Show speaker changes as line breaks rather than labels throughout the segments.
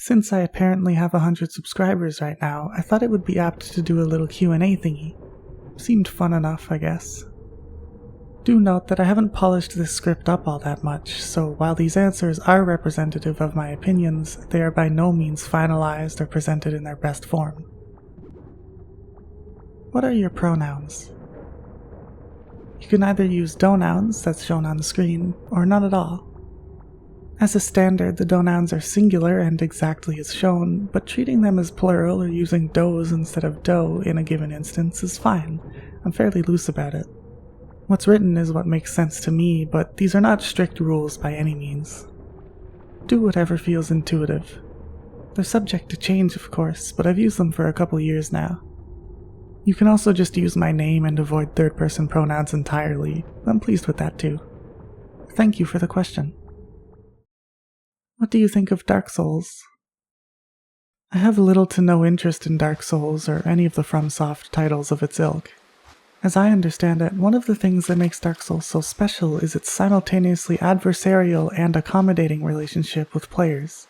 Since I apparently have 100 subscribers right now, I thought it would be apt to do a little Q&A thingy. Seemed fun enough, I guess. Do note that I haven't polished this script up all that much, so while these answers are representative of my opinions, they are by no means finalized or presented in their best form. What are your pronouns? You can either use donouns, that's shown on the screen, or none at all. As a standard, the donouns are singular and exactly as shown, but treating them as plural or using does instead of do in a given instance is fine. I'm fairly loose about it. What's written is what makes sense to me, but these are not strict rules by any means. Do whatever feels intuitive. They're subject to change, of course, but I've used them for a couple years now. You can also just use my name and avoid third-person pronouns entirely. I'm pleased with that too. Thank you for the question. What do you think of Dark Souls? I have little to no interest in Dark Souls or any of the FromSoft titles of its ilk. As I understand it, one of the things that makes Dark Souls so special is its simultaneously adversarial and accommodating relationship with players.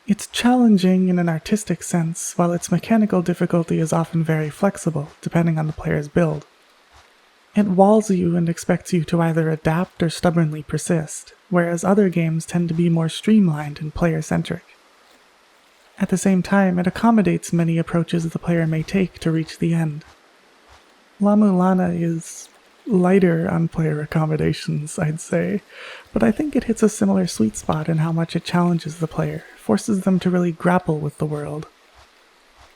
It's challenging in an artistic sense, while its mechanical difficulty is often very flexible, depending on the player's build. It walls you and expects you to either adapt or stubbornly persist, whereas other games tend to be more streamlined and player-centric. At the same time, it accommodates many approaches the player may take to reach the end. La Mulana is lighter on player accommodations, I'd say, but I think it hits a similar sweet spot in how much it challenges the player, forces them to really grapple with the world.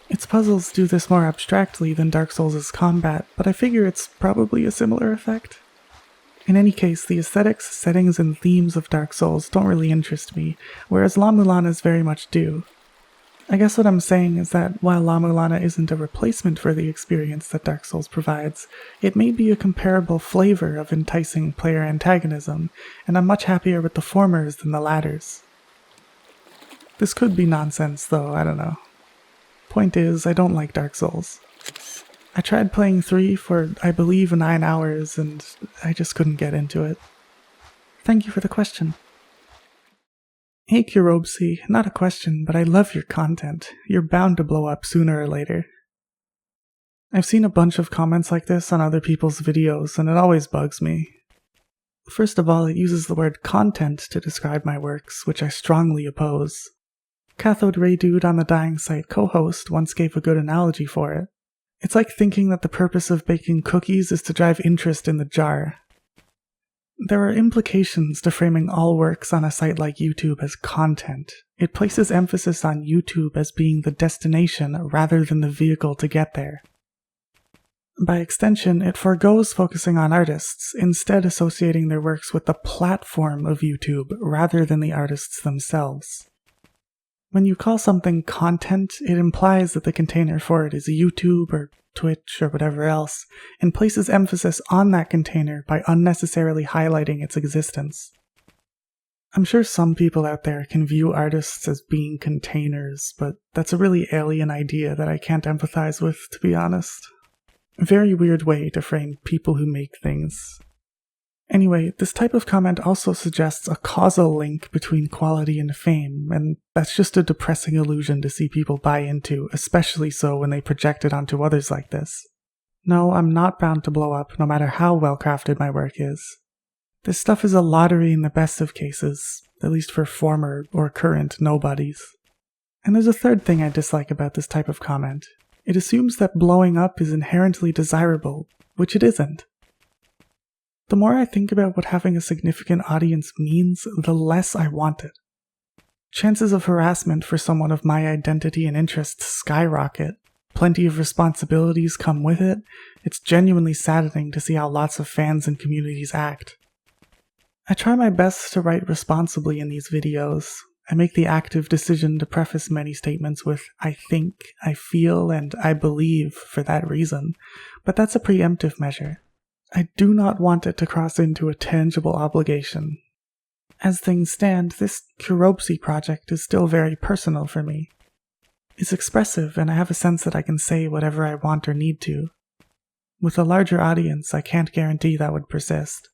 Its puzzles do this more abstractly than Dark Souls' combat, but I figure it's probably a similar effect. In any case, the aesthetics, settings, and themes of Dark Souls don't really interest me, whereas La Mulana's very much do. I guess what I'm saying is that while La Mulana isn't a replacement for the experience that Dark Souls provides, it may be a comparable flavor of enticing player antagonism, and I'm much happier with the formers than the latters. This could be nonsense, though, I don't know. Point is, I don't like Dark Souls. I tried playing 3 for, I believe, 9 hours, and I just couldn't get into it. Thank you for the question. Hey Kurobsi, not a question, but I love your content. You're bound to blow up sooner or later. I've seen a bunch of comments like this on other people's videos, and it always bugs me. First of all, it uses the word content to describe my works, which I strongly oppose. Cathode Ray Dude on the Dying Sight co-host once gave a good analogy for it. It's like thinking that the purpose of baking cookies is to drive interest in the jar. There are implications to framing all works on a site like YouTube as content. It places emphasis on YouTube as being the destination rather than the vehicle to get there. By extension, it forgoes focusing on artists, instead associating their works with the platform of YouTube rather than the artists themselves. When you call something content, it implies that the container for it is YouTube or Twitch or whatever else, and places emphasis on that container by unnecessarily highlighting its existence. I'm sure some people out there can view artists as being containers, but that's a really alien idea that I can't empathize with, to be honest. A very weird way to frame people who make things. Anyway, this type of comment also suggests a causal link between quality and fame, and that's just a depressing illusion to see people buy into, especially so when they project it onto others like this. No, I'm not bound to blow up, no matter how well-crafted my work is. This stuff is a lottery in the best of cases, at least for former or current nobodies. And there's a third thing I dislike about this type of comment. It assumes that blowing up is inherently desirable, which it isn't. The more I think about what having a significant audience means, the less I want it. Chances of harassment for someone of my identity and interests skyrocket. Plenty of responsibilities come with it. It's genuinely saddening to see how lots of fans and communities act. I try my best to write responsibly in these videos. I make the active decision to preface many statements with I think, I feel, and I believe for that reason, but that's a preemptive measure. I do not want it to cross into a tangible obligation. As things stand, this Kurobsi project is still very personal for me. It's expressive, and I have a sense that I can say whatever I want or need to. With a larger audience, I can't guarantee that would persist.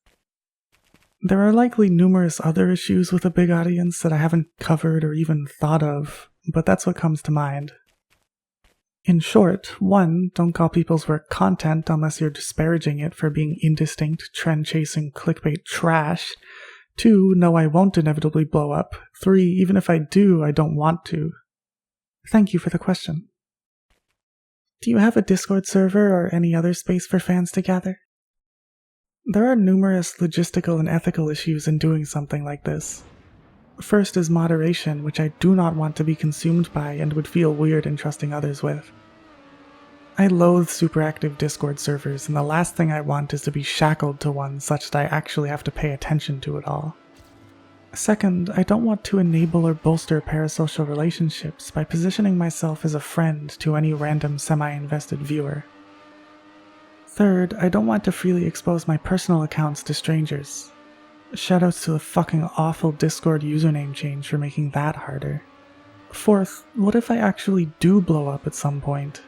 There are likely numerous other issues with a big audience that I haven't covered or even thought of, but that's what comes to mind. In short, 1. Don't call people's work content unless you're disparaging it for being indistinct, trend-chasing, clickbait trash. 2. No, I won't inevitably blow up. 3. Even if I do, I don't want to. Thank you for the question. Do you have a Discord server or any other space for fans to gather? There are numerous logistical and ethical issues in doing something like this. First is moderation, which I do not want to be consumed by and would feel weird entrusting others with. I loathe super active Discord servers, and the last thing I want is to be shackled to one such that I actually have to pay attention to it all. Second, I don't want to enable or bolster parasocial relationships by positioning myself as a friend to any random semi-invested viewer. Third, I don't want to freely expose my personal accounts to strangers. Shoutouts to the fucking awful Discord username change for making that harder. Fourth, what if I actually do blow up at some point?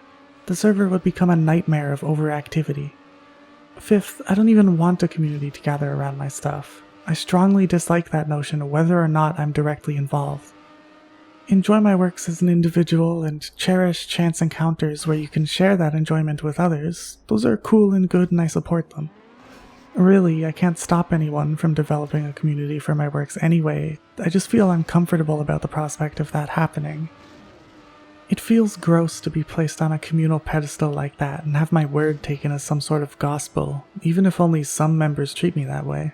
The server would become a nightmare of overactivity. Fifth, I don't even want a community to gather around my stuff. I strongly dislike that notion whether or not I'm directly involved. Enjoy my works as an individual and cherish chance encounters where you can share that enjoyment with others. Those are cool and good and I support them. Really, I can't stop anyone from developing a community for my works anyway. I just feel uncomfortable about the prospect of that happening. It feels gross to be placed on a communal pedestal like that and have my word taken as some sort of gospel, even if only some members treat me that way.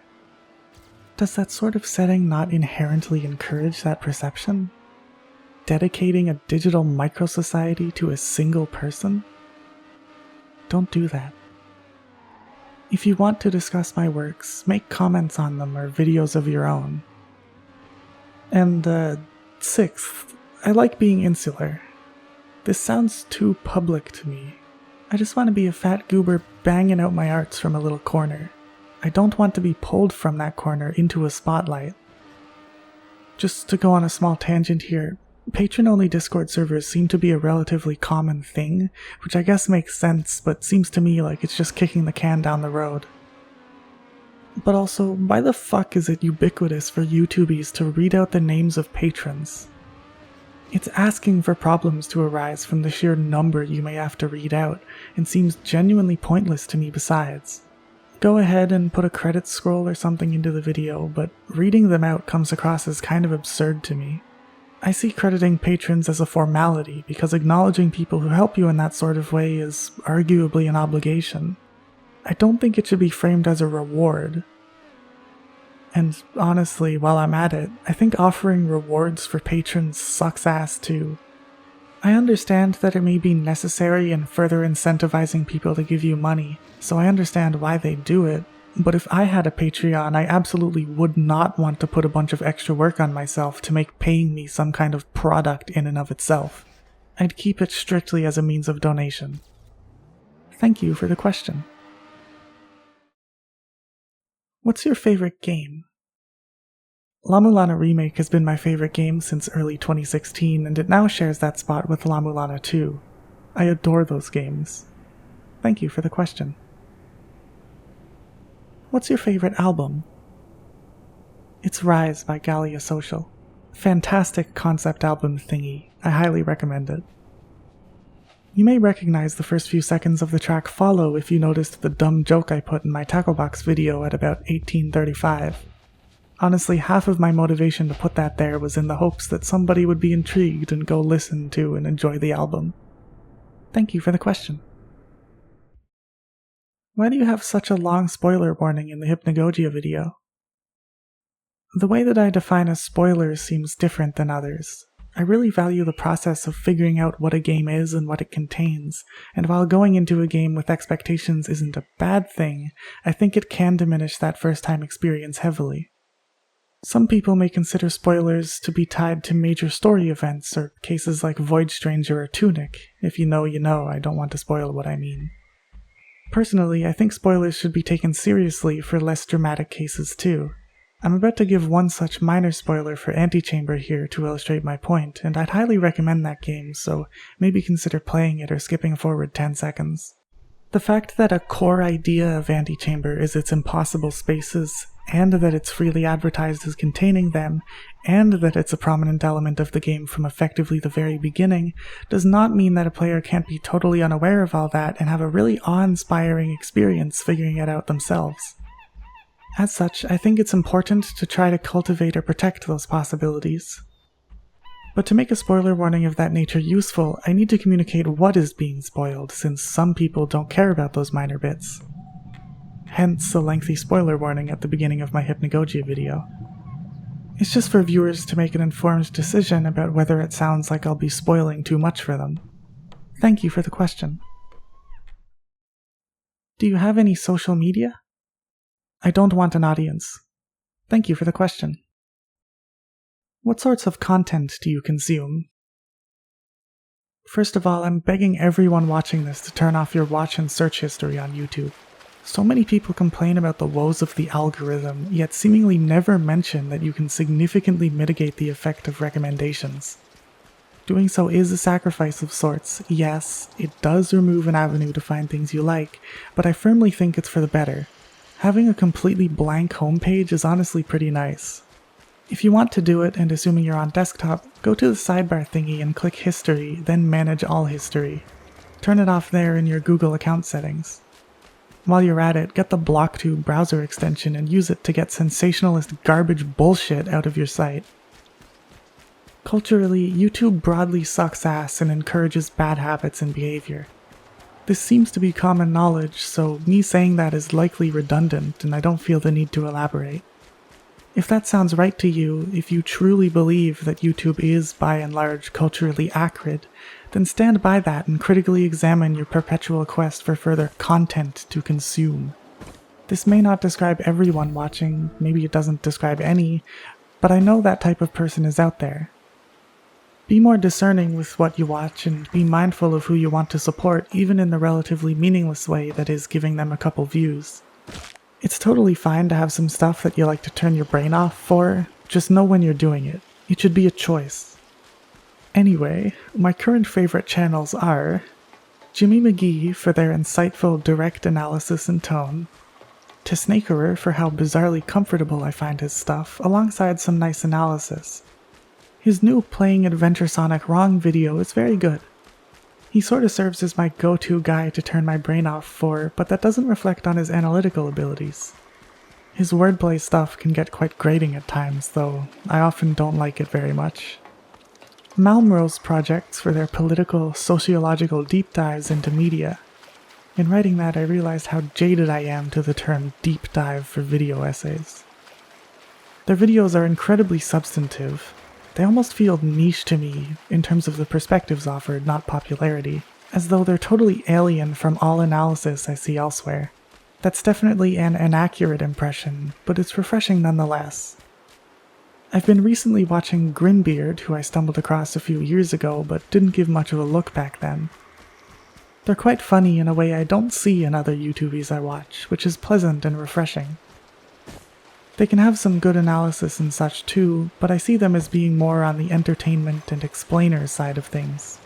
Does that sort of setting not inherently encourage that perception? Dedicating a digital micro-society to a single person? Don't do that. If you want to discuss my works, make comments on them or videos of your own. And, sixth, I like being insular. This sounds too public to me. I just want to be a fat goober banging out my arts from a little corner. I don't want to be pulled from that corner into a spotlight. Just to go on a small tangent here, patron-only Discord servers seem to be a relatively common thing, which I guess makes sense, but seems to me like it's just kicking the can down the road. But also, why the fuck is it ubiquitous for YouTubies to read out the names of patrons? It's asking for problems to arise from the sheer number you may have to read out, and seems genuinely pointless to me besides. Go ahead and put a credits scroll or something into the video, but reading them out comes across as kind of absurd to me. I see crediting patrons as a formality because acknowledging people who help you in that sort of way is arguably an obligation. I don't think it should be framed as a reward. And honestly, while I'm at it, I think offering rewards for patrons sucks ass too. I understand that it may be necessary in further incentivizing people to give you money, so I understand why they do it, but if I had a Patreon, I absolutely would not want to put a bunch of extra work on myself to make paying me some kind of product in and of itself. I'd keep it strictly as a means of donation. Thank you for the question. What's your favorite game? La Mulana Remake has been my favorite game since early 2016, and it now shares that spot with La Mulana 2. I adore those games. Thank you for the question. What's your favorite album? It's Rise by Gallia Social. Fantastic concept album thingy. I highly recommend it. You may recognize the first few seconds of the track Follow if you noticed the dumb joke I put in my tackle box video at about 18:35. Honestly, half of my motivation to put that there was in the hopes that somebody would be intrigued and go listen to and enjoy the album. Thank you for the question. Why do you have such a long spoiler warning in the Hypnagogia video? The way that I define a spoiler seems different than others. I really value the process of figuring out what a game is and what it contains, and while going into a game with expectations isn't a bad thing, I think it can diminish that first-time experience heavily. Some people may consider spoilers to be tied to major story events or cases like Void Stranger or Tunic. If you know, you know, I don't want to spoil what I mean. Personally, I think spoilers should be taken seriously for less dramatic cases too. I'm about to give one such minor spoiler for Antichamber here to illustrate my point, and I'd highly recommend that game, so maybe consider playing it or skipping forward 10 seconds. The fact that a core idea of Antichamber is its impossible spaces, and that it's freely advertised as containing them, and that it's a prominent element of the game from effectively the very beginning, does not mean that a player can't be totally unaware of all that and have a really awe-inspiring experience figuring it out themselves. As such, I think it's important to try to cultivate or protect those possibilities. But to make a spoiler warning of that nature useful, I need to communicate what is being spoiled, since some people don't care about those minor bits. Hence a lengthy spoiler warning at the beginning of my Hypnagogia video. It's just for viewers to make an informed decision about whether it sounds like I'll be spoiling too much for them. Thank you for the question. Do you have any social media? I don't want an audience. Thank you for the question. What sorts of content do you consume? First of all, I'm begging everyone watching this to turn off your watch and search history on YouTube. So many people complain about the woes of the algorithm, yet seemingly never mention that you can significantly mitigate the effect of recommendations. Doing so is a sacrifice of sorts. Yes, it does remove an avenue to find things you like, but I firmly think it's for the better. Having a completely blank homepage is honestly pretty nice. If you want to do it, and assuming you're on desktop, go to the sidebar thingy and click History, then Manage All History. Turn it off there in your Google account settings. While you're at it, get the BlockTube browser extension and use it to get sensationalist garbage bullshit out of your site. Culturally, YouTube broadly sucks ass and encourages bad habits and behavior. This seems to be common knowledge, so me saying that is likely redundant and I don't feel the need to elaborate. If that sounds right to you, if you truly believe that YouTube is by and large culturally acrid, then stand by that and critically examine your perpetual quest for further content to consume. This may not describe everyone watching, maybe it doesn't describe any, but I know that type of person is out there. Be more discerning with what you watch and be mindful of who you want to support, even in the relatively meaningless way that is giving them a couple views. It's totally fine to have some stuff that you like to turn your brain off for, just know when you're doing it. It should be a choice. Anyway, my current favorite channels are Jimmy McGee for their insightful direct analysis and tone, to Snakerer for how bizarrely comfortable I find his stuff, alongside some nice analysis. His new Playing Adventure Sonic Wrong video is very good. He sort of serves as my go-to guy to turn my brain off for, but that doesn't reflect on his analytical abilities. His wordplay stuff can get quite grating at times, though I often don't like it very much. Malmrose projects for their political, sociological deep dives into media. In writing that, I realized how jaded I am to the term deep dive for video essays. Their videos are incredibly substantive. They almost feel niche to me in terms of the perspectives offered, not popularity, as though they're totally alien from all analysis I see elsewhere. That's definitely an inaccurate impression, but it's refreshing nonetheless. I've been recently watching Grinbeard, who I stumbled across a few years ago but didn't give much of a look back then. They're quite funny in a way I don't see in other YouTubies I watch, which is pleasant and refreshing. They can have some good analysis and such too, but I see them as being more on the entertainment and explainer side of things.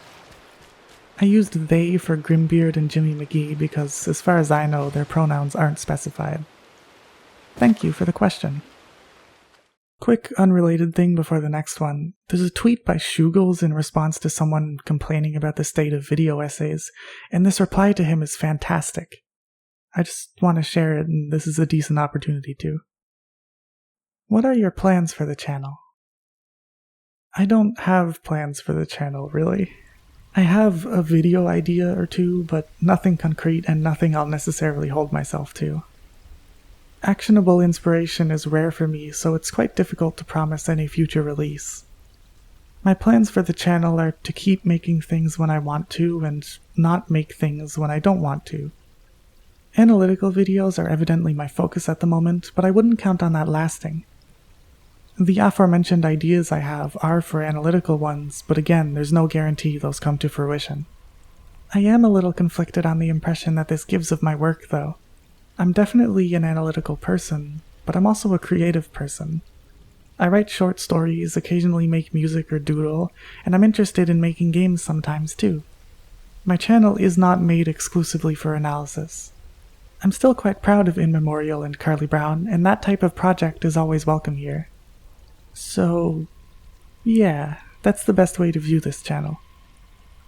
I used they for Grimbeard and Jimmy McGee because, as far as I know, their pronouns aren't specified. Thank you for the question. Quick unrelated thing before the next one. There's a tweet by Shugels in response to someone complaining about the state of video essays, and this reply to him is fantastic. I just want to share it, and this is a decent opportunity to. What are your plans for the channel? I don't have plans for the channel, really. I have a video idea or two, but nothing concrete and nothing I'll necessarily hold myself to. Actionable inspiration is rare for me, so it's quite difficult to promise any future release. My plans for the channel are to keep making things when I want to, and not make things when I don't want to. Analytical videos are evidently my focus at the moment, but I wouldn't count on that lasting. The aforementioned ideas I have are for analytical ones, but again, there's no guarantee those come to fruition. I am a little conflicted on the impression that this gives of my work, though. I'm definitely an analytical person, but I'm also a creative person. I write short stories, occasionally make music or doodle, and I'm interested in making games sometimes too. My channel is not made exclusively for analysis. I'm still quite proud of In Memorial and Carly Brown, and that type of project is always welcome here. So, yeah, that's the best way to view this channel.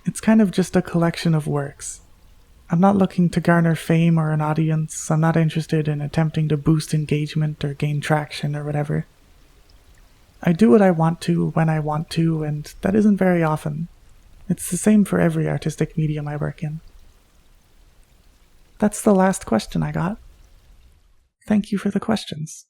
It's kind of just a collection of works. I'm not looking to garner fame or an audience. I'm not interested in attempting to boost engagement or gain traction or whatever. I do what I want to when I want to, and that isn't very often. It's the same for every artistic medium I work in. That's the last question I got. Thank you for the questions.